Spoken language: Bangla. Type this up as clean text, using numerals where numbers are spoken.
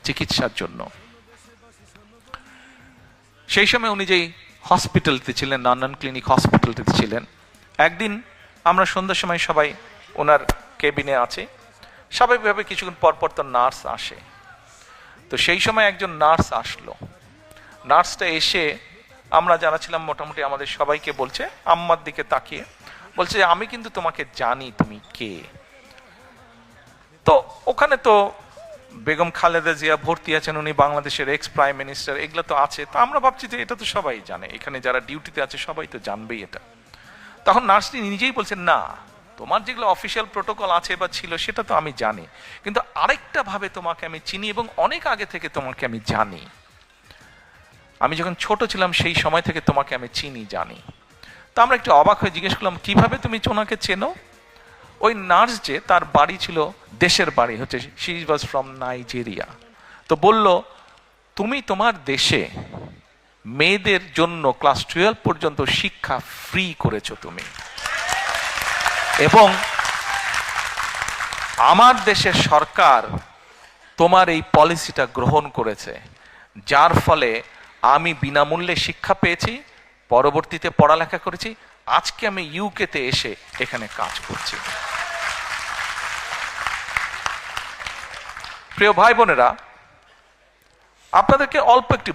চিকিৎসার জন্য। সেই সময় উনি যেই হসপিটালতে ছিলেন, নন্দন ক্লিনিক হসপিটালতে ছিলেন, একদিন আমরা সন্ধ্যার সময় সবাই ওনার কেবিনে আছি, স্বাভাবিকভাবে কিছুক্ষণ পরপর তো নার্স আসে। তো সেই সময় একজন নার্স আসলো। নার্সটা এসে আমরা যারা ছিলাম মোটামুটি আমাদের সবাইকে বলছে, আম্মার দিকে তাকিয়ে বলছে, আমি কিন্তু তোমাকে জানি তুমি কে। তো ওখানে তো বেগম খালেদা জিয়া ভর্তি আছেন, উনি বাংলাদেশের এক্স প্রাইম মিনিস্টার, এগুলো তো আছে। তো আমরা ভাবছি যে এটা তো সবাই জানে, এখানে যারা ডিউটিতে আছে সবাই তো জানবেই এটা। তখন নার্সটি নিজেই বলছেন, না, তোমার যেগুলো অফিসিয়াল প্রোটোকল আছে বা ছিল সেটা তো আমি জানি, কিন্তু আরেকটা ভাবে তোমাকে আমি চিনি এবং অনেক আগে থেকে তোমাকে আমি জানি। আমি যখন ছোট ছিলাম সেই সময় থেকে তোমাকে আমি চিনি, জানি। তো আমরা একটু অবাক হয়ে জিজ্ঞেস করলাম, কিভাবে তুমি ওনাকে চেনো? ওই নার্স যে, তার বাড়ি ছিল, দেশের বাড়ি হচ্ছে, শি ওয়াজ ফ্রম নাইজেরিয়া। তো বলল, তুমি তোমার দেশে মেয়েদের জন্য ক্লাস 12 পর্যন্ত শিক্ষা ফ্রি করেছো তুমি, এবং আমার দেশের সরকার তোমার এই পলিসিটা গ্রহণ করেছে, যার ফলে আমি বিনামূল্যে শিক্ষা পেয়েছি, পরবর্তীতে পড়ালেখা করেছি, আজকে আমি ইউকেতে এসে এখানে কাজ করছি। প্রিয় ভাই বোনেরা, আপনাদেরকে অল্প একটি